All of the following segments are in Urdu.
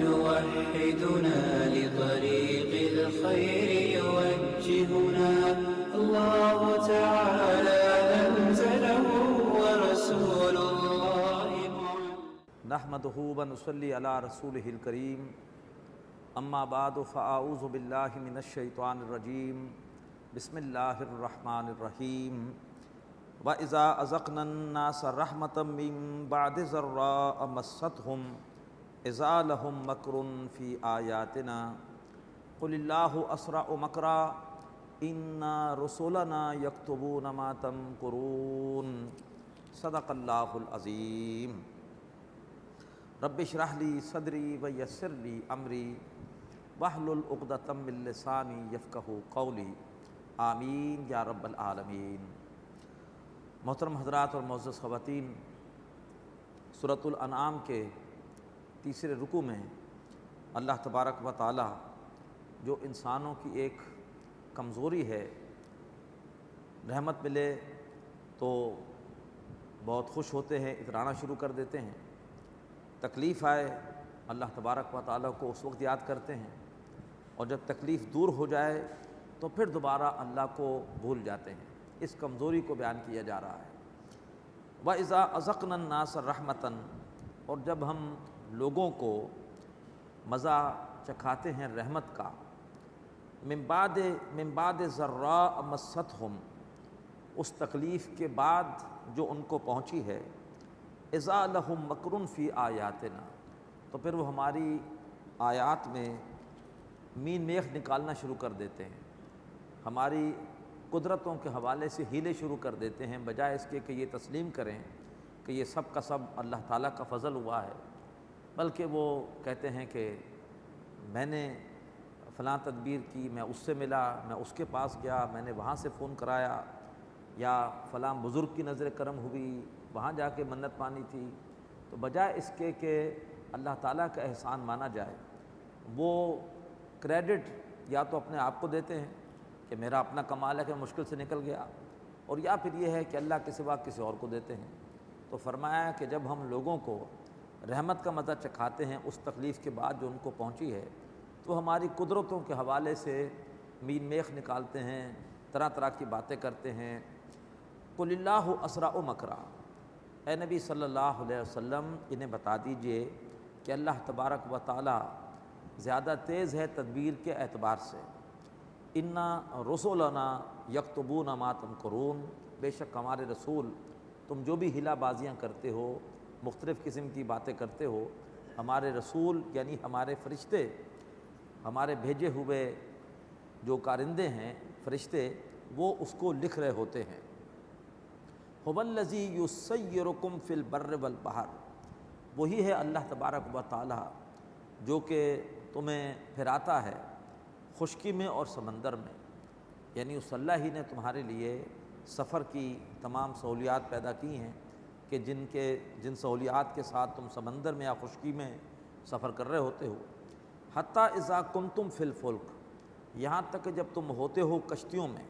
يوحدنا لطريق الخير يوجهنا الله تعالى أنزله ورسول الله نحمدہ و نصلی علی رسولہ الکریم، اما بعد فاعوذ باللہ من الشیطان الرجیم، بسم اللہ الرحمن الرحیم۔ وَإِذَا أَذَقْنَا النَّاسَ رَحْمَةً مِّن بَعْدِ ضَرَّاءَ مَسَّتْهُمْ إِذَا لَهُم مَّكْرٌ فِي آيَاتِنَا قُلِ اللَّهُ أَسْرَعُ مَكْرًا إِنَّ رُسُلَنَا يَكْتُبُونَ مَا تَمْكُرُونَ۔ صدق اللہ العظیم۔ رب اشرح لی صدری ویسر لی امری واحلل عقدۃ من لسانی یفقہوا قولی، آمین یا رب العالمین۔ محترم حضرات اور معزز خواتین، سورۃ الانعام کے تیسرے رکوع میں اللہ تبارک و تعالی جو انسانوں کی ایک کمزوری ہے، رحمت ملے تو بہت خوش ہوتے ہیں، اترانا شروع کر دیتے ہیں، تکلیف آئے اللہ تبارک و تعالیٰ کو اس وقت یاد کرتے ہیں، اور جب تکلیف دور ہو جائے تو پھر دوبارہ اللہ کو بھول جاتے ہیں۔ اس کمزوری کو بیان کیا جا رہا ہے۔ وَإِذَا أَذَقْنَا النَّاسَ رَحْمَةً، اور جب ہم لوگوں کو مزہ چکھاتے ہیں رحمت کا، من بعد ضراء مَسَّتْهُمْ، اس تکلیف کے بعد جو ان کو پہنچی ہے، اذا لہم مکر فی آیاتنا، تو پھر وہ ہماری آیات میں مین میخ نکالنا شروع کر دیتے ہیں، ہماری قدرتوں کے حوالے سے ہیلے شروع کر دیتے ہیں، بجائے اس کے کہ یہ تسلیم کریں کہ یہ سب کا سب اللہ تعالیٰ کا فضل ہوا ہے، بلکہ وہ کہتے ہیں کہ میں نے فلاں تدبیر کی، میں اس سے ملا، میں اس کے پاس گیا، میں نے وہاں سے فون کرایا، یا فلاں بزرگ کی نظر کرم ہوئی، وہاں جا کے منت مانی تھی، تو بجائے اس کے کہ اللہ تعالیٰ کا احسان مانا جائے، وہ کریڈٹ یا تو اپنے آپ کو دیتے ہیں کہ میرا اپنا کمال ہے کہ مشکل سے نکل گیا، اور یا پھر یہ ہے کہ اللہ کے سوا کسی اور کو دیتے ہیں۔ تو فرمایا کہ جب ہم لوگوں کو رحمت کا مزہ چکھاتے ہیں اس تکلیف کے بعد جو ان کو پہنچی ہے، تو ہماری قدرتوں کے حوالے سے مین میخ نکالتے ہیں، طرح طرح کی باتیں کرتے ہیں۔ قُلِ اللَّهُ أَسْرَعُ مَكْرًا، اے نبی صلی اللہ علیہ وسلم انہیں بتا دیجئے کہ اللہ تبارک و تعالی زیادہ تیز ہے تدبیر کے اعتبار سے۔ اِنَّ رُسُلَنَا يَكْتُبُونَ مَا تَمْكُرُونَ، بے شک ہمارے رسول تم جو بھی ہلا بازیاں کرتے ہو، مختلف قسم کی باتیں کرتے ہو، ہمارے رسول یعنی ہمارے فرشتے، ہمارے بھیجے ہوئے جو کارندے ہیں فرشتے، وہ اس کو لکھ رہے ہوتے ہیں۔ هُوَ الَّذِي يُسَيِّرُكُمْ فِي الْبَرِّ وَالْبَحْرِ، وہی ہے اللہ تبارک و تعالی جو کہ تمہیں پھراتا ہے خشکی میں اور سمندر میں، یعنی اس اللہ ہی نے تمہارے لیے سفر کی تمام سہولیات پیدا کی ہیں کہ جن سہولیات کے ساتھ تم سمندر میں یا خشکی میں سفر کر رہے ہوتے ہو۔ حتیٰ اذا کنتم فی الفلک، یہاں تک کہ جب تم ہوتے ہو کشتیوں میں،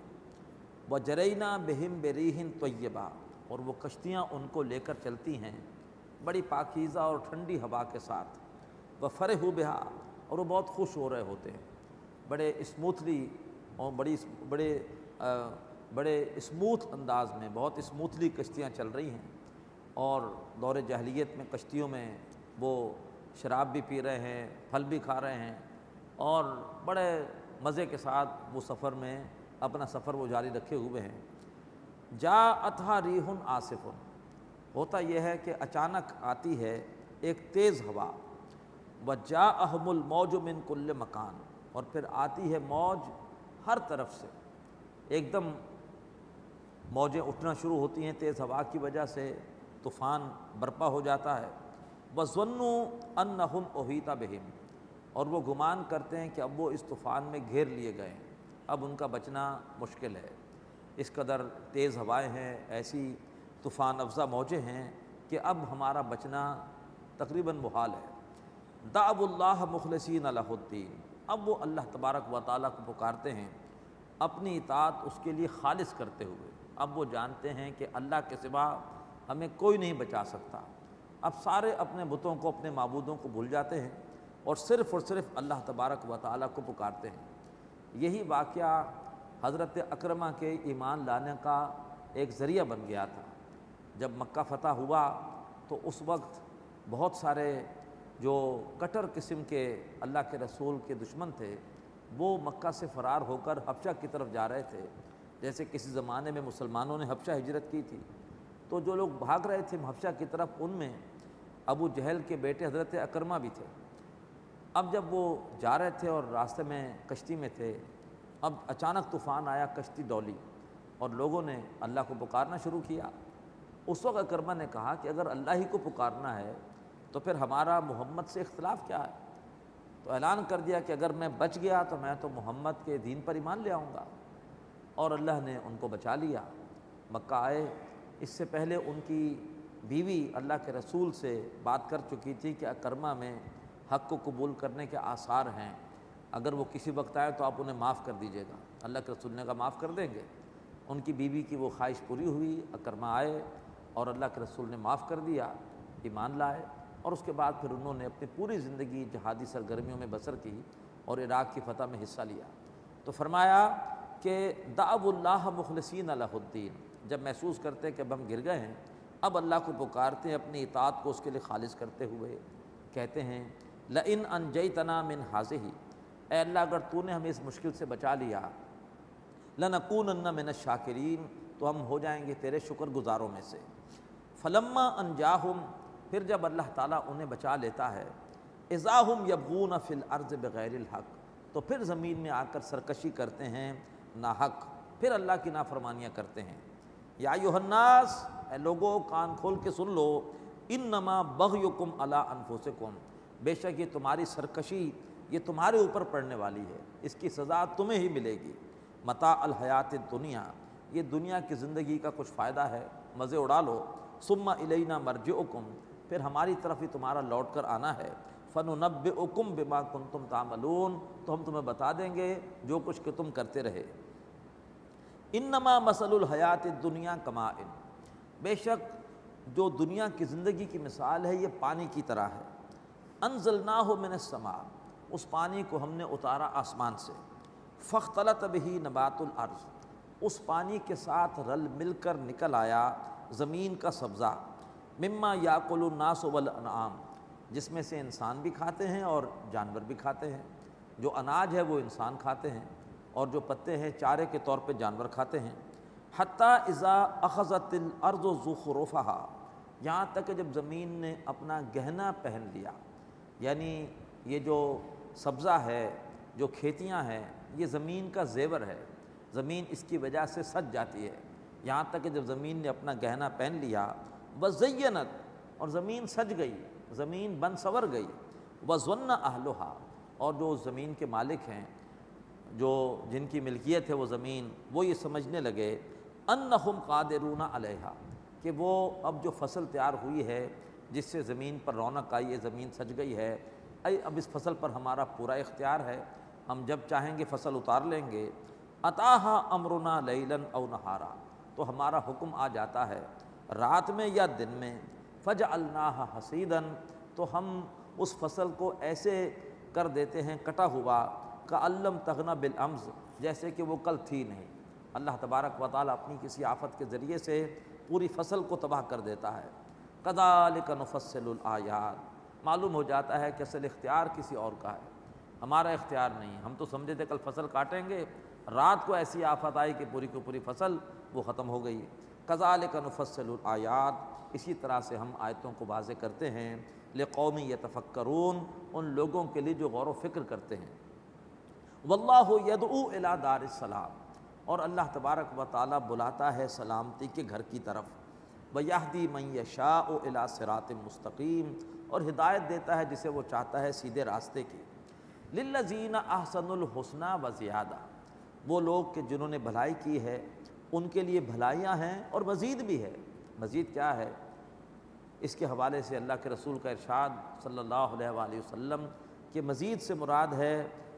وَجَرَيْنَا بِهِمْ بِرِيحٍ طَيِّبَةٍ، اور وہ کشتیاں ان کو لے کر چلتی ہیں بڑی پاکیزہ اور ٹھنڈی ہوا کے ساتھ، وَفَرِحُوا بِهَا، اور وہ بہت خوش ہو رہے ہوتے ہیں، بڑے اسموتھلی اور بڑے اسموتھ انداز میں، بہت اسموتھلی کشتیاں چل رہی ہیں، اور دور جاہلیت میں کشتیوں میں وہ شراب بھی پی رہے ہیں، پھل بھی کھا رہے ہیں، اور بڑے مزے کے ساتھ وہ سفر میں اپنا سفر وہ جاری رکھے ہوئے ہیں۔ جاءتھا ریح عاصف، ہوتا یہ ہے کہ اچانک آتی ہے ایک تیز ہوا، وجاءہم الموج من کل مکان، اور پھر آتی ہے موج ہر طرف سے، ایک دم موجیں اٹھنا شروع ہوتی ہیں تیز ہوا کی وجہ سے، طوفان برپا ہو جاتا ہے۔ وَظَنُّوا أَنَّهُمْ أُحِيطَ بِهِمْ، اور وہ گمان کرتے ہیں کہ اب وہ اس طوفان میں گھیر لیے گئے ہیں، اب ان کا بچنا مشکل ہے، اس قدر تیز ہوائیں ہیں، ایسی طوفان افزا موجیں ہیں کہ اب ہمارا بچنا تقریباً محال ہے۔ دعوا اللہ مخلصین لہ الدین، اب وہ اللہ تبارک و تعالیٰ کو پکارتے ہیں اپنی اطاعت اس کے لیے خالص کرتے ہوئے، اب وہ جانتے ہیں کہ اللہ کے سوا ہمیں کوئی نہیں بچا سکتا، اب سارے اپنے بتوں کو، اپنے معبودوں کو بھول جاتے ہیں اور صرف اللہ تبارک و تعالیٰ کو پکارتے ہیں۔ یہی واقعہ حضرت اکرمہ کے ایمان لانے کا ایک ذریعہ بن گیا تھا۔ جب مکہ فتح ہوا تو اس وقت بہت سارے جو کٹر قسم کے اللہ کے رسول کے دشمن تھے وہ مکہ سے فرار ہو کر حبشہ کی طرف جا رہے تھے۔ جیسے کسی زمانے میں مسلمانوں نے حبشہ ہجرت کی تھی، تو جو لوگ بھاگ رہے تھے حبشہ کی طرف ان میں ابو جہل کے بیٹے حضرت اکرمہ بھی تھے۔ اب جب وہ جا رہے تھے اور راستے میں کشتی میں تھے، اب اچانک طوفان آیا، کشتی ڈولی اور لوگوں نے اللہ کو پکارنا شروع کیا۔ اس وقت اکرمہ نے کہا کہ اگر اللہ ہی کو پکارنا ہے تو پھر ہمارا محمد سے اختلاف کیا ہے؟ تو اعلان کر دیا کہ اگر میں بچ گیا تو میں تو محمد کے دین پر ایمان لے آؤں گا، اور اللہ نے ان کو بچا لیا۔ مکہ آئے، اس سے پہلے ان کی بیوی اللہ کے رسول سے بات کر چکی تھی کہ اکرمہ میں حق کو قبول کرنے کے آثار ہیں، اگر وہ کسی وقت آئے تو آپ انہیں معاف کر دیجیے گا۔ اللہ کے رسول نے کہا معاف کر دیں گے۔ ان کی بیوی کی وہ خواہش پوری ہوئی، اکرمہ آئے اور اللہ کے رسول نے معاف کر دیا، ایمان لائے، اور اس کے بعد پھر انہوں نے اپنی پوری زندگی جہادی سرگرمیوں میں بسر کی اور عراق کی فتح میں حصہ لیا۔ تو فرمایا کہ دعوا اللہ مخلصین لہ الدین، جب محسوس کرتے کہ اب ہم گر گئے ہیں، اب اللہ کو پکارتے ہیں اپنی اطاعت کو اس کے لیے خالص کرتے ہوئے، کہتے ہیں لئن انجیتنا من ہذہ، اے اللہ اگر تو نے ہمیں اس مشکل سے بچا لیا، لنکونن من الشاکرین، تو ہم ہو جائیں گے تیرے شکر گزاروں میں سے۔ فلما انجاہم، پھر جب اللہ تعالیٰ انہیں بچا لیتا ہے، اذا ہم یبغون فی الارض بغیر الحق، تو پھر زمین میں آ کر سرکشی کرتے ہیں ناحق، پھر اللہ کی نافرمانیاں کرتے ہیں۔ یا ایھا الناس، اے لوگو کان کھول کے سن لو، انما بغیکم علی انفسکم، بے شک یہ تمہاری سرکشی یہ تمہارے اوپر پڑنے والی ہے، اس کی سزا تمہیں ہی ملے گی۔ متاع الحیات الدنیا، یہ دنیا کی زندگی کا کچھ فائدہ ہے، مزے اڑا لو۔ ثم الینا مرجعکم، پھر ہماری طرف ہی تمہارا لوٹ کر آنا ہے۔ فننبئکم بما کنتم تعملون، تو ہم تمہیں بتا دیں گے جو کچھ کہ تم کرتے رہے۔ انما مثل الحیات الدنیا کماء، بے شک جو دنیا کی زندگی کی مثال ہے یہ پانی کی طرح ہے۔ انزلناہ من السماء، اس پانی کو ہم نے اتارا آسمان سے۔ فاختلط بہ نبات الارض، اس پانی کے ساتھ رل مل کر نکل آیا زمین کا سبزہ۔ مما یاکل الناس والانعام، جس میں سے انسان بھی کھاتے ہیں اور جانور بھی کھاتے ہیں۔ جو اناج ہے وہ انسان کھاتے ہیں اور جو پتے ہیں چارے کے طور پہ جانور کھاتے ہیں۔ حتی اذا اخذت الارض زخرفہا، یہاں تک کہ جب زمین نے اپنا گہنا پہن لیا، یعنی یہ جو سبزہ ہے، جو کھیتیاں ہیں، یہ زمین کا زیور ہے، زمین اس کی وجہ سے سج جاتی ہے۔ یہاں تک کہ جب زمین نے اپنا گہنا پہن لیا، وزینت، اور زمین سج گئی، زمین بن سور گئی، وظن اہلھا، اور جو زمین کے مالک ہیں، جو جن کی ملکیت ہے وہ زمین، وہ یہ سمجھنے لگے انہم قادرون علیہا، کہ وہ اب جو فصل تیار ہوئی ہے جس سے زمین پر رونق آئی ہے، زمین سج گئی ہے، اب اس فصل پر ہمارا پورا اختیار ہے، ہم جب چاہیں گے فصل اتار لیں گے۔ اتاہا امرنا لیلا او نہارا، تو ہمارا حکم آ جاتا ہے رات میں یا دن میں۔ فجعلناہا حصیدا، تو ہم اس فصل کو ایسے کر دیتے ہیں کٹا ہوا، کأن لم تغن بالامس، جیسے کہ وہ کل تھی نہیں۔ اللہ تبارک و تعالیٰ اپنی کسی آفت کے ذریعے سے پوری فصل کو تباہ کر دیتا ہے۔ کذالک نفصل الآیات، معلوم ہو جاتا ہے کہ اصل اختیار کسی اور کا ہے، ہمارا اختیار نہیں۔ ہم تو سمجھے تھے کل فصل کاٹیں گے، رات کو ایسی آفت آئی کہ پوری کی پوری فصل وہ ختم ہو گئی۔ کذالک نفصل الآیات، اسی طرح سے ہم آیتوں کو واضح کرتے ہیں، لقوم یتفکرون، ان لوگوں کے لیے جو غور و فکر کرتے ہیں۔ واللہ یدعو الی دار السلام، اور اللہ تبارک و تعالیٰ بلاتا ہے سلامتی کے گھر کی طرف۔ ویہدی من یشاء الی صراط مستقیم، اور ہدایت دیتا ہے جسے وہ چاہتا ہے سیدھے راستے کی۔ للذین احسنوا الحسنی وزیادہ، وہ لوگ کہ جنہوں نے بھلائی کی ہے ان کے لیے بھلائیاں ہیں اور مزید بھی ہے۔ مزید کیا ہے؟ اس کے حوالے سے اللہ کے رسول کا ارشاد صلی اللہ علیہ وآلہ وسلم کہ مزید سے مراد ہے،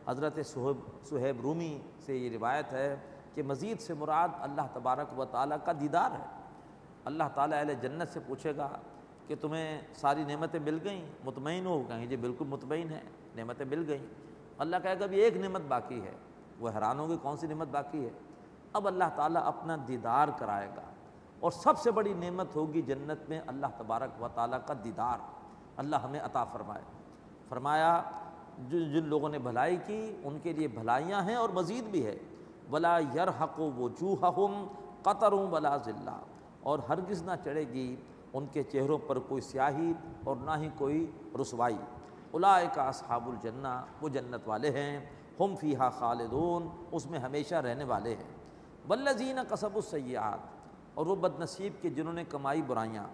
حضرت صہیب رومی سے یہ روایت ہے کہ مزید سے مراد اللہ تبارک و تعالیٰ کا دیدار ہے۔ اللہ تعالیٰ اہل جنت سے پوچھے گا کہ کہ تمہیں ساری نعمتیں مل گئیں، مطمئن ہو؟ کہیں جی بالکل مطمئن ہے، نعمتیں مل گئیں۔ اللہ کہے گا ابھی ایک نعمت باقی ہے۔ وہ حیران ہوں گے کون سی نعمت باقی ہے؟ اب اللہ تعالیٰ اپنا دیدار کرائے گا، اور سب سے بڑی نعمت ہوگی جنت میں اللہ تبارک و تعالیٰ کا دیدار۔ اللہ ہمیں عطا فرمائے۔ فرمایا جن لوگوں نے بھلائی کی ان کے لیے بھلائیاں ہیں اور مزید بھی ہے۔ ولا یرحق وجوہہم قطر ولا ذلہ، اور ہرگز نہ چڑھے گی ان کے چہروں پر کوئی سیاہی اور نہ ہی کوئی رسوائی۔ اولئک اصحاب الجنہ، وہ جنت والے ہیں، ہم فیہا خالدون، اس میں ہمیشہ رہنے والے ہیں۔ والذین کسبوا السیئات، اور وہ بد نصیب کے جنہوں نے کمائی برائیاں،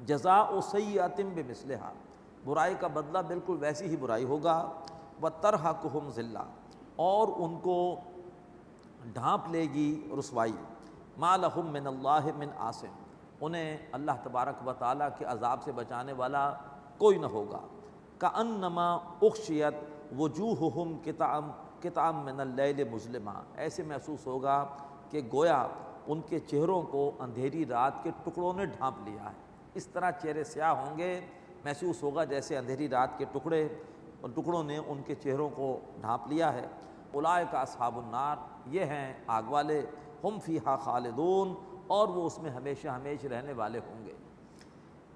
جزاء سیئۃ بمثلہا، برائی کا بدلہ بالکل ویسی ہی برائی ہوگا۔ وترہقہم ذلہ، اور ان کو ڈھانپ لے گی رسوائی۔ ما لہم من اللہ من عاصم، انہیں اللہ تبارک و تعالیٰ کے عذاب سے بچانے والا کوئی نہ ہوگا۔ کأنما اغشیت وجوہہم قطعا من اللیل مظلما، ایسے محسوس ہوگا کہ گویا ان کے چہروں کو اندھیری رات کے ٹکڑوں نے ڈھانپ لیا ہے۔ اس طرح چہرے سیاہ ہوں گے، محسوس ہوگا جیسے اندھیری رات کے ٹکڑوں نے ان کے چہروں کو ڈھانپ لیا ہے۔ اولئک اصحاب النار، یہ ہیں آگ والے، ہم فیہا خالدون، اور وہ اس میں ہمیشہ ہمیشہ رہنے والے ہوں گے۔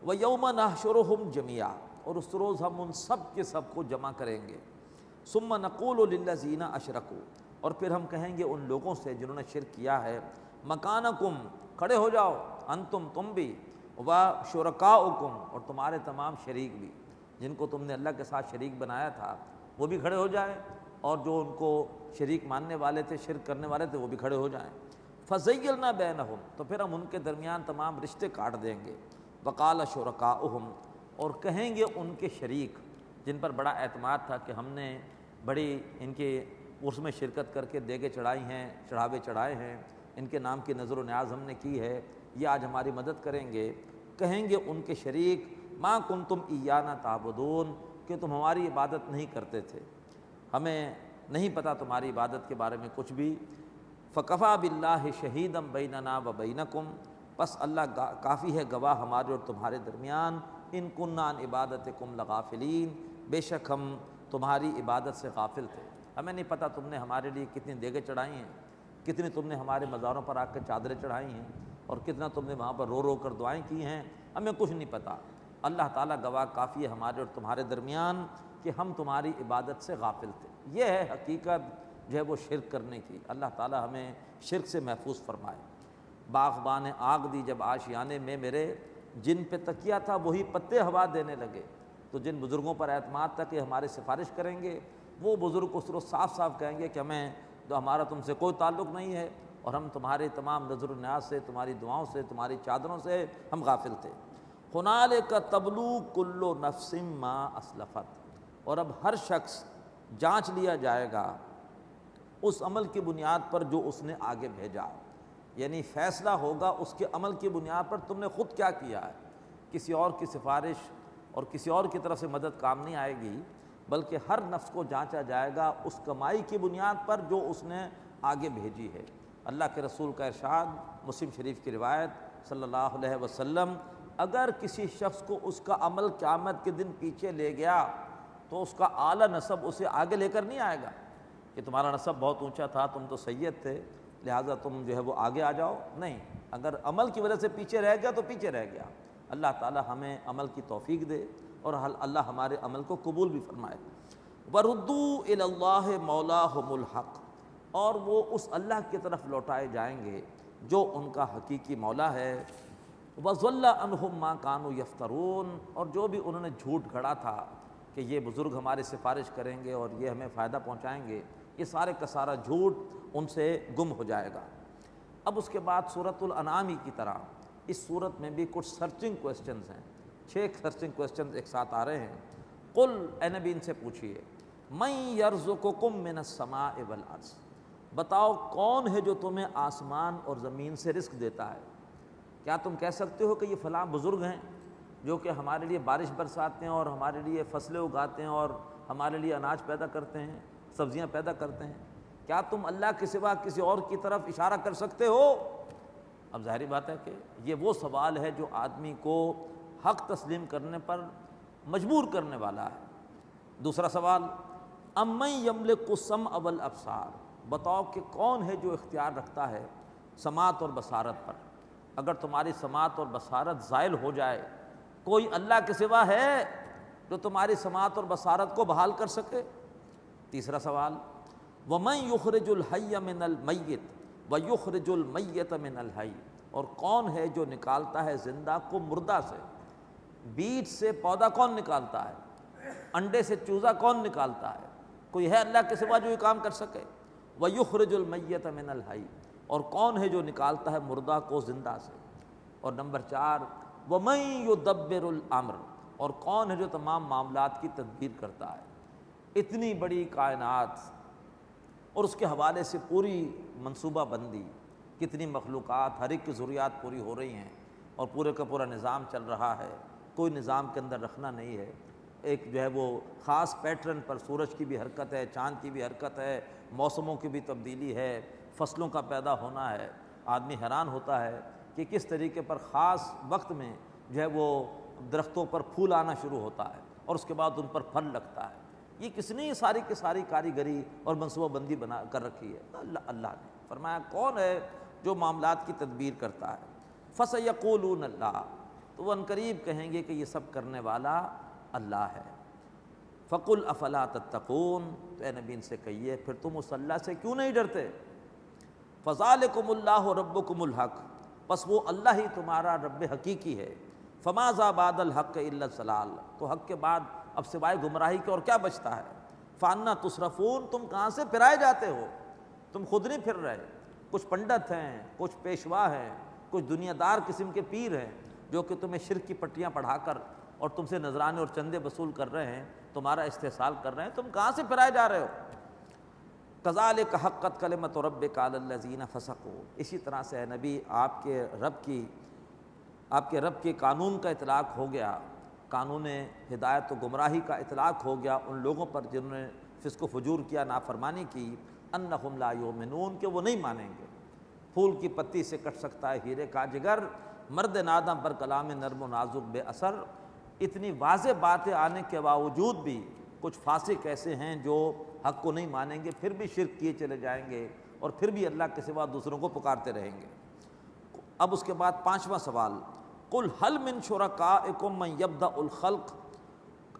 وَيَوْمَ نَحْشُرُهُمْ جَمِيعًا، اور اس روز ہم ان سب کے سب کو جمع کریں گے۔ ثُمَّ نَقُولُ لِلَّذِينَ أَشْرَكُوا، اور پھر ہم کہیں گے ان لوگوں سے جنہوں نے شرک کیا ہے، مکانکم، کھڑے ہو جاؤ، انتم، تم بھی، وشرکاؤکم، اور تمہارے تمام شریک بھی، جن کو تم نے اللہ کے ساتھ شریک بنایا تھا وہ بھی کھڑے ہو جائیں، اور جو ان کو شریک ماننے والے تھے، شرک کرنے والے تھے، وہ بھی کھڑے ہو جائیں۔ فَزَيَّلْنَا بَيْنَهُمْ، تو پھر ہم ان کے درمیان تمام رشتے کاٹ دیں گے۔ وَقَالَ شُرَكَاؤُهُمْ، اور کہیں گے ان کے شریک جن پر بڑا اعتماد تھا کہ ہم نے بڑی ان کے عرس میں شرکت کر کے دیگیں چڑھائی ہیں، چڑھاوے چڑھائے ہیں، ان کے نام کی نظر و نیاز ہم نے کی ہے، یہ آج ہماری مدد کریں گے۔ کہیں گے ان کے شریک ما کنتم ایانا تعبدون، کہ تم ہماری عبادت نہیں کرتے تھے، ہمیں نہیں پتہ تمہاری عبادت کے بارے میں کچھ بھی۔ فکفیٰ باللہ شہیدا بیننا و بینکم، پس اللہ کافی ہے گواہ ہمارے اور تمہارے درمیان، ان کننا عن عبادتکم لغافلین، بے شک ہم تمہاری عبادت سے غافل تھے، ہمیں نہیں پتہ تم نے ہمارے لیے کتنی دیگیں چڑھائی ہیں، کتنی تم نے ہمارے مزاروں پر آ کر چادریں چڑھائی ہیں، اور کتنا تم نے وہاں پر رو رو کر دعائیں کی ہیں، ہمیں کچھ نہیں پتہ۔ اللہ تعالیٰ گواہ کافی ہے ہمارے اور تمہارے درمیان کہ ہم تمہاری عبادت سے غافل تھے۔ یہ ہے حقیقت جو ہے وہ شرک کرنے کی۔ اللہ تعالیٰ ہمیں شرک سے محفوظ فرمائے۔ باغبان آگ دی جب آشیانے میں میرے، جن پہ تکیہ تھا وہی پتے ہوا دینے لگے۔ تو جن بزرگوں پر اعتماد تھا کہ ہمارے سفارش کریں گے، وہ بزرگ اس روز صاف صاف کہیں گے کہ ہمیں تو ہمارا تم سے کوئی تعلق نہیں ہے، اور ہم تمہارے تمام نظر و نیاز سے، تمہاری دعاؤں سے، تمہاری چادروں سے ہم غافل تھے۔ ہنالک تبلو کل نفس ما اسلفت، اور اب ہر شخص جانچ لیا جائے گا اس عمل کی بنیاد پر جو اس نے آگے بھیجا، یعنی فیصلہ ہوگا اس کے عمل کی بنیاد پر تم نے خود کیا کیا ہے۔ کسی اور کی سفارش اور کسی اور کی طرف سے مدد کام نہیں آئے گی، بلکہ ہر نفس کو جانچا جائے گا اس کمائی کی بنیاد پر جو اس نے آگے بھیجی ہے۔ اللہ کے رسول کا ارشاد، مسلم شریف کی روایت صلی اللہ علیہ وسلم، اگر کسی شخص کو اس کا عمل قیامت کے دن پیچھے لے گیا تو اس کا اعلیٰ نسب اسے آگے لے کر نہیں آئے گا کہ تمہارا نسب بہت اونچا تھا، تم تو سید تھے لہٰذا تم جو ہے وہ آگے آ جاؤ، نہیں، اگر عمل کی وجہ سے پیچھے رہ گیا تو پیچھے رہ گیا۔ اللہ تعالی ہمیں عمل کی توفیق دے اور اللہ ہمارے عمل کو قبول بھی فرمائے۔ وَرُدُّوا إِلَى اللَّهِ مَوْلَاهُمُ الْحَقِّ، اور وہ اس اللہ کی طرف لوٹائے جائیں گے جو ان کا حقیقی مولا ہے۔ وَضَلَّ عَنْهُمْ مَا كَانُوا يَفْتَرُونَ، اور جو بھی انہوں نے جھوٹ گھڑا تھا کہ یہ بزرگ ہماری سفارش کریں گے اور یہ ہمیں فائدہ پہنچائیں گے، یہ سارے کا سارا جھوٹ ان سے گم ہو جائے گا۔ اب اس کے بعد سورۃ الانعام کی طرح اس صورت میں بھی کچھ سرچنگ کویسچنز ہیں، 6 سرچنگ کویسچنز ایک ساتھ آ رہے ہیں۔ قل، اے نبی ان سے پوچھئے، من یرزقکم من السماء والارض، بتاؤ کون ہے جو تمہیں آسمان اور زمین سے رزق دیتا ہے؟ کیا تم کہہ سکتے ہو کہ یہ فلاں بزرگ ہیں جو کہ ہمارے لیے بارش برساتے ہیں اور ہمارے لیے فصلیں اگاتے ہیں اور ہمارے لیے اناج پیدا کرتے ہیں، سبزیاں پیدا کرتے ہیں؟ کیا تم اللہ کے سوا کسی اور کی طرف اشارہ کر سکتے ہو؟ اب ظاہری بات ہے کہ یہ وہ سوال ہے جو آدمی کو حق تسلیم کرنے پر مجبور کرنے والا ہے۔ دوسرا سوال، امن یملک السمع والابصار، بتاؤ کہ کون ہے جو اختیار رکھتا ہے سماعت اور بصارت پر؟ اگر تمہاری سماعت اور بصارت زائل ہو جائے، کوئی اللہ کے سوا ہے جو تمہاری سماعت اور بصارت کو بحال کر سکے؟ تیسرا سوال، وَمَن يُخْرِجُ الْحَيَّ مِنَ الْمَيِّتِ وَيُخْرِجُ الْمَيِّتَ مِنَ الْحَيِّ، اور کون ہے جو نکالتا ہے زندہ کو مردہ سے؟ بیج سے پودا کون نکالتا ہے؟ انڈے سے چوزا کون نکالتا ہے؟ کوئی ہے اللہ کے سوا جو یہ کام کر سکے؟ وَيُخْرِجُ الْمَيِّتَ مِنَ الْحَيِّ، اور کون ہے جو نکالتا ہے مردہ کو زندہ سے؟ اور نمبر 4، وَمَن يُدَبِّرُ الْأَمْرَ، اور کون ہے جو تمام معاملات کی تدبیر کرتا ہے؟ اتنی بڑی کائنات اور اس کے حوالے سے پوری منصوبہ بندی، کتنی مخلوقات، ہر ایک کی ضروریات پوری ہو رہی ہیں اور پورے کا پورا نظام چل رہا ہے، کوئی نظام کے اندر رکھنا نہیں ہے۔ ایک جو ہے وہ خاص پیٹرن پر سورج کی بھی حرکت ہے، چاند کی بھی حرکت ہے، موسموں کی بھی تبدیلی ہے، فصلوں کا پیدا ہونا ہے۔ آدمی حیران ہوتا ہے کہ کس طریقے پر خاص وقت میں جو ہے وہ درختوں پر پھول آنا شروع ہوتا ہے اور اس کے بعد ان پر پھل لگتا ہے۔ یہ کس نے یہ ساری کی ساری کاریگری اور منصوبہ بندی بنا کر رکھی ہے؟ اللہ نے فرمایا کون ہے جو معاملات کی تدبیر کرتا ہے؟ فَسَيَقُولُونَ اللَّهُ، تو وہ عنقریب کہیں گے کہ یہ سب کرنے والا اللہ ہے۔ فَقُلْ أَفَلَا تَتَّقُونَ، تو اے نبی ان سے کہیے پھر تم اس اللہ سے کیوں نہیں ڈرتے؟ فَذَلِكُمُ اللَّهُ رَبُّكُمُ الْحَقُّ، پس وہ اللہ ہی تمہارا رب حقیقی ہے۔ فَمَاذَا بَعْدَ الْحَقِّ إِلَّا الضَّلَالُ، تو حق کے بعد اب سوائے گمراہی کے اور کیا بچتا ہے؟ فَأَنَّىٰ تُصْرَفُونَ، تم کہاں سے پھرائے جاتے ہو؟ تم خود نہیں پھر رہے، کچھ پنڈت ہیں، کچھ پیشوا ہیں، کچھ دنیا دار قسم کے پیر ہیں جو کہ تمہیں شرک کی پٹیاں پڑھا کر اور تم سے نذرانے اور چندے وصول کر رہے ہیں، تمہارا استحصال کر رہے ہیں، تم کہاں سے پھرائے جا رہے ہو؟ کذالک حقت کلمۃ ربک علی الذین فسقوا، اسی طرح سے اے نبی آپ کے رب کے قانون کا اطلاق ہو گیا، قانون ہدایت و گمراہی کا اطلاق ہو گیا ان لوگوں پر جنہوں نے فسق و فجور کیا، نافرمانی کی، انہم لا یؤمنون، کہ وہ نہیں مانیں گے۔ پھول کی پتی سے کٹ سکتا ہے ہیرے کا جگر، مرد نادم پر کلام نرم و نازک بے اثر۔ اتنی واضح باتیں آنے کے باوجود بھی کچھ فاسق ایسے ہیں جو حق کو نہیں مانیں گے، پھر بھی شرک کیے چلے جائیں گے اور پھر بھی اللہ کے سوا دوسروں کو پکارتے رہیں گے۔ اب اس کے بعد 5واں سوال، قل هل من شرکائکم من یبدأ الخلق،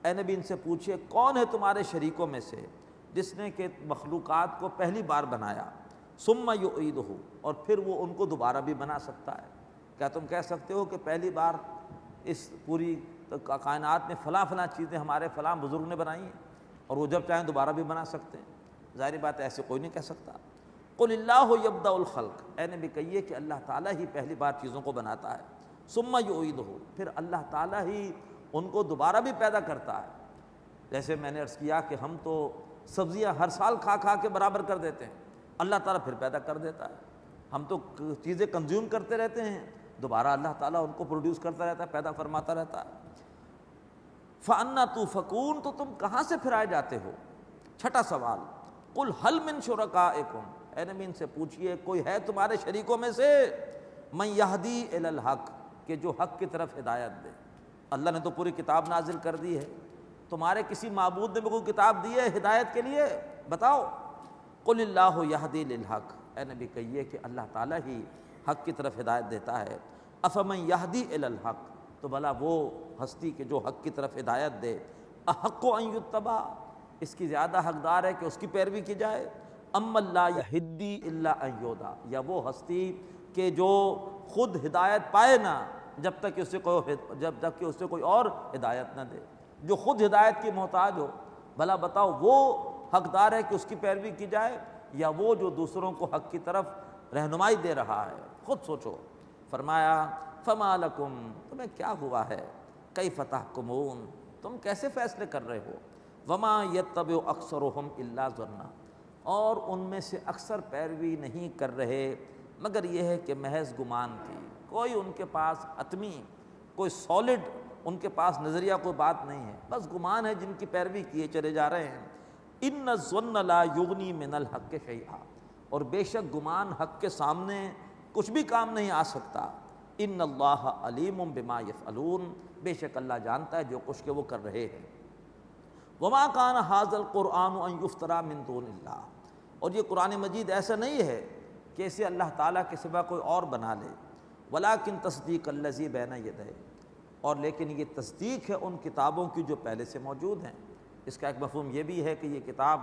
اے نبی ان سے پوچھئے کون ہے تمہارے شریکوں میں سے جس نے کہ مخلوقات کو پہلی بار بنایا، ثم یعیدہ، اور پھر وہ ان کو دوبارہ بھی بنا سکتا ہے؟ کیا تم کہہ سکتے ہو کہ پہلی بار اس پوری کائنات میں فلاں فلاں چیزیں ہمارے فلاں بزرگ نے بنائی ہیں اور وہ جب چاہیں دوبارہ بھی بنا سکتے ہیں؟ ظاہری بات ہے ایسے کوئی نہیں کہہ سکتا۔ قل اللہ یبدأ الخلق، اے نبی کہیے کہ اللہ تعالیٰ ہی پہلی بار چیزوں کو بناتا ہے، ثم یعیدہ، پھر اللہ تعالیٰ ہی ان کو دوبارہ بھی پیدا کرتا ہے۔ جیسے میں نے عرض کیا کہ ہم تو سبزیاں ہر سال کھا کھا کے برابر کر دیتے ہیں، اللہ تعالیٰ پھر پیدا کر دیتا ہے۔ ہم تو چیزیں کنزیوم کرتے رہتے ہیں، دوبارہ اللہ تعالیٰ ان کو پروڈیوس کرتا رہتا ہے، پیدا فرماتا رہتا ہے۔ فَأَنَّىٰ تُؤْفَكُونَ، تو تم کہاں سے پھرائے جاتے ہو؟ 6واں سوال، قُلْ هَلْ مِن شُرَكَائِكُمْ، اے نبی ان سے پوچھئے کوئی ہے تمہارے شریکوں میں سے مَن يَهْدِي إِلَى الْحَقِّ، کہ جو حق کی طرف ہدایت دے؟ اللہ نے تو پوری کتاب نازل کر دی ہے، تمہارے کسی معبود نے بھی کوئی کتاب دی ہے ہدایت کے لیے؟ بتاؤ۔ قُلِ اللَّهُ يَهْدِي لِلْحَقِّ، اے نبی کہیے کہ اللہ تعالیٰ ہی حق کی طرف ہدایت دیتا ہے۔ أَفَمَن يَهْدِي إِلَى الْحَقِّ، تو بھلا وہ ہستی کہ جو حق کی طرف ہدایت دے، أَحَقُّ أَن يُتَّبَعَ، اس کی زیادہ حقدار ہے کہ اس کی پیروی کی جائے، أَمَّن لَا يَهْدِي إِلَّا أَن يُهْدَىٰ، یا وہ ہستی کہ جو خود ہدایت پائے نہ جب تک کہ اسے کوئی اور ہدایت نہ دے، جو خود ہدایت کی محتاج ہو، بھلا بتاؤ وہ حقدار ہے کہ اس کی پیروی کی جائے یا وہ جو دوسروں کو حق کی طرف رہنمائی دے رہا ہے؟ خود سوچو۔ فرمایا فما لکم، تمہیں کیا ہوا ہے، کیف تحکمون، تم کیسے فیصلے کر رہے ہو؟ وما یتبع اکثرهم الا ظنا، اور ان میں سے اکثر پیروی نہیں کر رہے مگر یہ ہے کہ محض گمان کی، کوئی ان کے پاس حتمی، کوئی سالڈ ان کے پاس نظریہ، کوئی بات نہیں ہے، بس گمان ہے جن کی پیروی کیے چلے جا رہے ہیں۔ ان الظن لا یغنی من الحق شیئا، اور بے شک گمان حق کے سامنے کچھ بھی کام نہیں آ سکتا۔ ان اللہ علیم بما یفعلون، بے شک اللہ جانتا ہے جو کچھ کہ وہ کر رہے ہیں۔ وما کان ھذا القرآن ان یفترى من دون اللہ، اور یہ قرآن مجید ایسا نہیں ہے کہ اسے اللہ تعالیٰ کے سوا کوئی اور بنا لے، ولکن تصدیق الذی بین یدیہ، اور لیکن یہ تصدیق ہے ان کتابوں کی جو پہلے سے موجود ہیں۔ اس کا ایک مفہوم یہ بھی ہے کہ یہ کتاب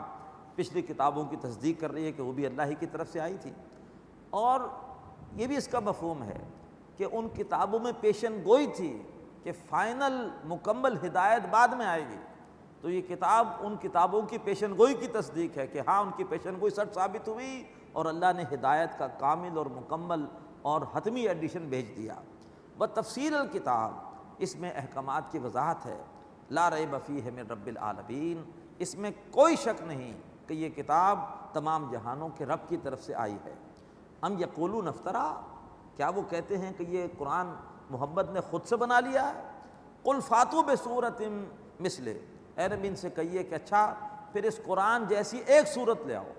پچھلی کتابوں کی تصدیق کر رہی ہے کہ وہ بھی اللہ ہی کی طرف سے آئی تھی، اور یہ بھی اس کا مفہوم ہے کہ ان کتابوں میں پیشن گوئی تھی کہ فائنل مکمل ہدایت بعد میں آئے گی، تو یہ کتاب ان کتابوں کی پیشن گوئی کی تصدیق ہے کہ ہاں ان کی پیشن گوئی سچ ثابت ہوئی، اور اللہ نے ہدایت کا کامل اور مکمل اور حتمی ایڈیشن بھیج دیا۔ وتفصیل الکتاب، اس میں احکامات کی وضاحت ہے۔ لا ریب فیہ من رب العالمین، اس میں کوئی شک نہیں کہ یہ کتاب تمام جہانوں کے رب کی طرف سے آئی ہے۔ ام یقولون افطرا، کیا وہ کہتے ہیں کہ یہ قرآن محمد نے خود سے بنا لیا ہے؟ قل فاتوا بسورۃ مثلہ، اے نبی ان سے کہیے کہ اچھا پھر اس قرآن جیسی ایک صورت لے آؤ۔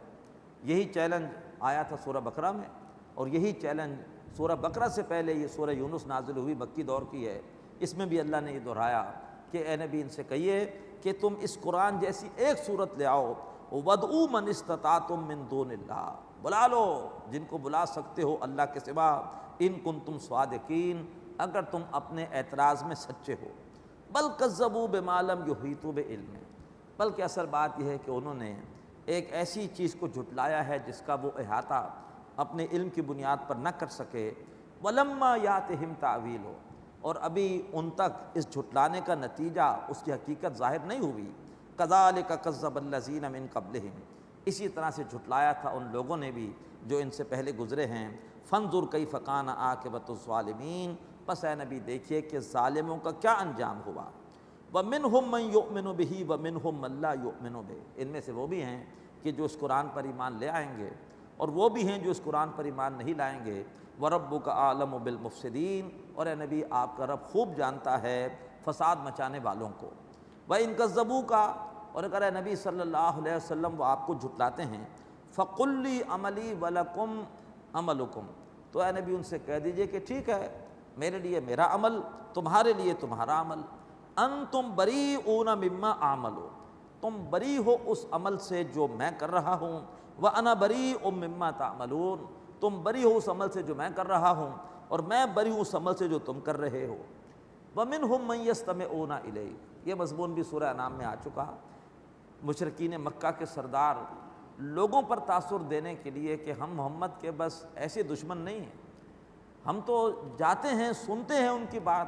یہی چیلنج آیا تھا سورہ بقرہ میں، اور یہی چیلنج سورہ بقرہ سے پہلے یہ سورہ یونس نازل ہوئی، مکی دور کی ہے، اس میں بھی اللہ نے یہ دہرایا کہ اے نبی ان سے کہیے کہ تم اس قرآن جیسی ایک صورت لے آؤ، وَادْعُوا مَنِ اسْتَطَعْتُم مِّن دُونِ اللَّہ، بلا لو جن کو بلا سکتے ہو اللہ کے سوا، ان کنتم صادقین، اگر تم اپنے اعتراض میں سچے ہو۔ بل کذبوا بما لم یحیطوا بعلمہ، بلکہ اصل بات یہ ہے کہ انہوں نے ایک ایسی چیز کو جھٹلایا ہے جس کا وہ احاطہ اپنے علم کی بنیاد پر نہ کر سکے۔ وَلَمَّا يَأْتِهِمْ تَأْوِيلُهُ، اور ابھی ان تک اس جھٹلانے کا نتیجہ، اس کی حقیقت ظاہر نہیں ہوئی۔ كَذَلِكَ كَذَّبَ الَّذِينَ مِن قَبْلِهِمْ، اسی طرح سے جھٹلایا تھا ان لوگوں نے بھی جو ان سے پہلے گزرے ہیں۔ فَانظُرْ كَيْفَ كَانَ عَاقِبَةُ الظَّالِمِينَ، پس اے نبی دیکھیے کہ ظالموں کا کیا انجام ہوا۔ وَمِنْهُم مَّن يُؤْمِنُ بِهِ وَمِنْهُم مَّن لَّا يُؤْمِنُ بِهِ، ان میں سے وہ بھی ہیں کہ جو اس قرآن پر ایمان لے آئیں گے، اور وہ بھی ہیں جو اس قرآن پر ایمان نہیں لائیں گے۔ وَرَبُّكَ أَعْلَمُ بِالْمُفْسِدِينَ، اور اے نبی آپ کا رب خوب جانتا ہے فساد مچانے والوں کو۔ وَإِن كَذَّبُوكَ، اور اگر اے نبی صلی اللہ علیہ وسلم وہ آپ کو جھٹلاتے ہیں، فَقُل لِّي عَمَلِي وَلَكُمْ عَمَلُكُمْ، تو اے نبی ان سے کہہ دیجئے کہ ٹھیک ہے، میرے لیے میرا عمل، تمہارے لیے تمہارا عمل۔ انتم بریئون مما اعمل، تم بری ہو اس عمل سے جو میں کر رہا ہوں، وانا بریء مما تعملون، تم بری ہو اس عمل سے جو میں کر رہا ہوں، اور میں بری ہوں اس عمل سے جو تم کر رہے ہو۔ ومنہم من یستمعون الیک، یہ مضمون بھی سورہ انعام میں آ چکا۔ مشرکین مکہ کے سردار لوگوں پر تاثر دینے کے لیے کہ ہم محمد کے بس ایسے دشمن نہیں ہیں، ہم تو جاتے ہیں سنتے ہیں ان کی بات،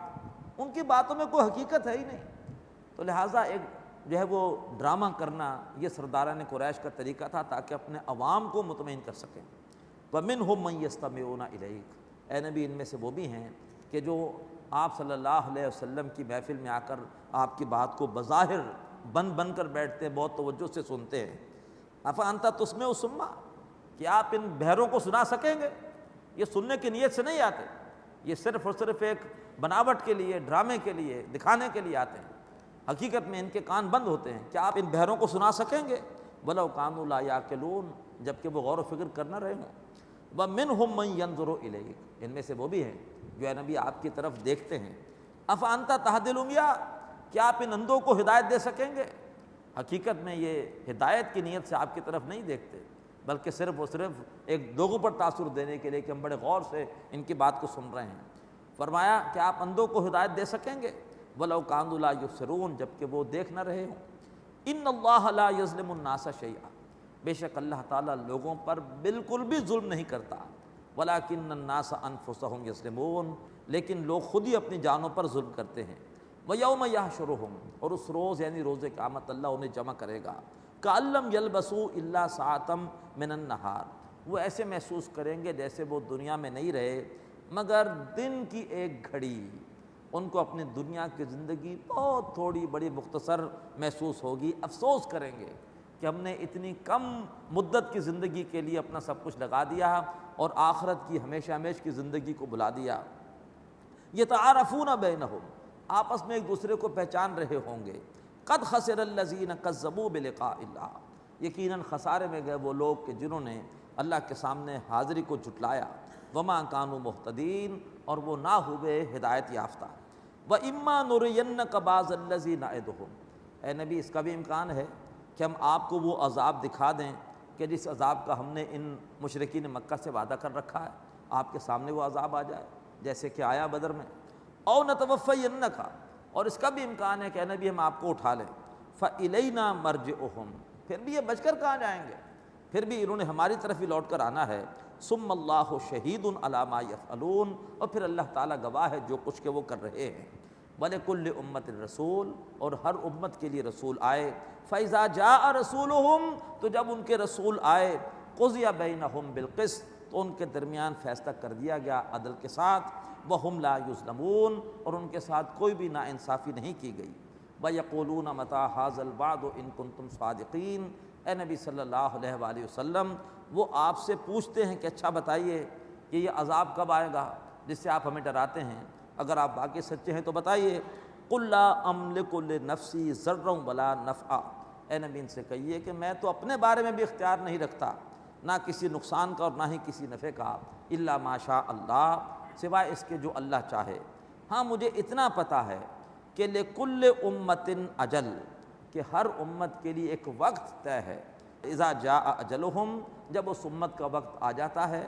ان کی باتوں میں کوئی حقیقت ہے ہی نہیں، تو لہٰذا ایک جو ہے وہ ڈرامہ کرنا یہ سرداران قریش کا طریقہ تھا تاکہ اپنے عوام کو مطمئن کر سکیں۔ وَمِنْهُم مَّن يَسْتَمِعُونَ إِلَيْكَ، اے نبی ان میں سے وہ بھی ہیں کہ جو آپ صلی اللہ علیہ وسلم کی محفل میں آ کر آپ کی بات کو بظاہر بن کر بیٹھتے ہیں، بہت توجہ سے سنتے ہیں۔ أَفَأَنْتَ تُسْمِعُ الصُّمَّ، کہ آپ ان بہروں کو سنا سکیں گے؟ یہ سننے کی نیت سے نہیں آتے، یہ صرف اور صرف ایک بناوٹ کے لیے، ڈرامے کے لیے، دکھانے کے لیے آتے ہیں، حقیقت میں ان کے کان بند ہوتے ہیں۔ کیا آپ ان بہروں کو سنا سکیں گے؟ وَلَوْ كَانُوا لَا يَعْقِلُونَ، جبکہ وہ غور و فکر کر نہ رہے ہوں۔ وَمِنْهُم مَّن يَنظُرُ إِلَيْكَ، ان میں سے وہ بھی ہیں جو اے نبی آپ کی طرف دیکھتے ہیں۔ أَفَأَنْتَ تَهْدِي الْعُمْيَىٰ، کیا آپ ان اندھوں کو ہدایت دے سکیں گے؟ حقیقت میں یہ ہدایت کی نیت سے آپ کی طرف نہیں دیکھتے، بلکہ صرف اور صرف ایک لوگوں پر تاثر دینے کے لیے کہ ہم بڑے غور سے ان کی بات کو سن رہے ہیں۔ فرمایا کہ آپ اندھوں کو ہدایت دے سکیں گے؟ وَلَوْ كَانُوا لَا يُبْصِرُونَ، جبکہ وہ دیکھ نہ رہے ہوں۔ إِنَّ اللَّهَ لَا يَظْلِمُ النَّاسَ شَيْئًا، بے شک اللہ تعالیٰ لوگوں پر بالکل بھی ظلم نہیں کرتا۔ وَلَكِنَّ النَّاسَ أَنفُسَهُمْ يَظْلِمُونَ، لیکن لوگ خود ہی اپنی جانوں پر ظلم کرتے ہیں۔ وَيَوْمَ يَحْشُرُهُمْ، اور اس روز یعنی روز قیامت اللہ انہیں جمع کرے گا۔ كَأَن لَّمْ يَلْبَثُوا إِلَّا سَاعَةً مِّنَ النَّهَارِ، وہ ایسے محسوس کریں گے جیسے وہ دنیا میں نہیں رہے مگر دن کی ایک گھڑی، ان کو اپنی دنیا کی زندگی بہت تھوڑی بڑی مختصر محسوس ہوگی، افسوس کریں گے کہ ہم نے اتنی کم مدت کی زندگی کے لیے اپنا سب کچھ لگا دیا اور آخرت کی ہمیشہ ہمیشہ کی زندگی کو بھلا دیا۔ یتعارفون بینہم، آپس میں ایک دوسرے کو پہچان رہے ہوں گے۔ قد خسر الذین کذبوا بلقاء اللہ، یقیناً خسارے میں گئے وہ لوگ کہ جنہوں نے اللہ کے سامنے حاضری کو جھٹلایا۔ وما کانوا مہتدین، اور وہ نہ ہوئے ہدایت یافتہ۔ وَإِمَّا نُرِيَنَّكَ بَعْضَ الَّذِي نَعِدُهُمْ، اے نبی اس کا بھی امکان ہے کہ ہم آپ کو وہ عذاب دکھا دیں کہ جس عذاب کا ہم نے ان مشرکین مکہ سے وعدہ کر رکھا ہے، آپ کے سامنے وہ عذاب آ جائے جیسے کہ آیا بدر میں۔ اَوْ نَتَوَفَّيَنَّكَ، اور اس کا بھی امکان ہے کہ اے نبی ہم آپ کو اٹھا لیں۔ فَإِلَيْنَا مَرْجِعُهُمْ، پھر بھی یہ بچ کر کہاں جائیں گے، پھر بھی انہوں نے ہماری طرف ہی لوٹ کر آنا ہے۔ ثُمَّ اللَّهُ شَهِيدٌ عَلَىٰ مَا يَفْعَلُونَ، اور پھر اللہ تعالیٰ گواہ ہے جو کچھ کہ وہ کر رہے ہیں۔ وَلِكُلِّ أُمَّةٍ رَسُولٌ، اور ہر امت کے لیے رسول آئے۔ فَإِذَا جَاءَ رَسُولُهُمْ، تو جب ان کے رسول آئے، قُضِيَ بَيْنَهُمْ بِالْقِسْطِ، تو ان کے درمیان فیصلہ کر دیا گیا عدل کے ساتھ۔ وَهُمْ لَا يُظْلَمُونَ، اور ان کے ساتھ کوئی بھی ناانصافی نہیں کی گئی۔ وَيَقُولُونَ مَتَىٰ هَٰذَا الْوَعْدُ إِن كُنتُمْ صَادِقِينَ، اے نبی صلی اللہ علیہ وآلہ وسلم وہ آپ سے پوچھتے ہیں کہ اچھا بتائیے کہ یہ عذاب کب آئے گا جس سے آپ ہمیں ڈراتے ہیں، اگر آپ واقعی سچے ہیں تو بتائیے۔ قُل لَّا أَمْلِكُ لِنَفْسِي ضَرًّا وَلَا نَفْعًا، اے نبی ان سے کہیے کہ میں تو اپنے بارے میں بھی اختیار نہیں رکھتا، نہ کسی نقصان کا اور نہ ہی کسی نفع کا، الا ما شاء اللہ، سوائے اس کے جو اللہ چاہے۔ ہاں مجھے اتنا پتہ ہے کہ لِكُلِّ أُمَّةٍ أَجَلٌ، کہ ہر امت کے لیے ایک وقت طے ہے۔ اذا جاء اجلہم، جب اس امت کا وقت آ جاتا ہے،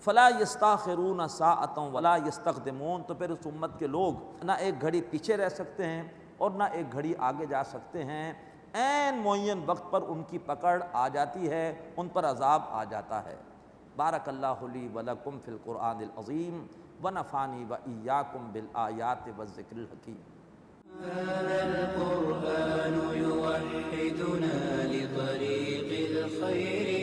فلا یستاخرون ساعۃ ولا یستقدمون، تو پھر اس امت کے لوگ نہ ایک گھڑی پیچھے رہ سکتے ہیں اور نہ ایک گھڑی آگے جا سکتے ہیں، عین معین وقت پر ان کی پکڑ آ جاتی ہے، ان پر عذاب آ جاتا ہے۔ بارک اللہ لی ولکم فی القرآن العظیم ونفعنی وإیاکم بالآیات والذکر الحکیم۔ هذا القرآن يوحدنا لطريق الخير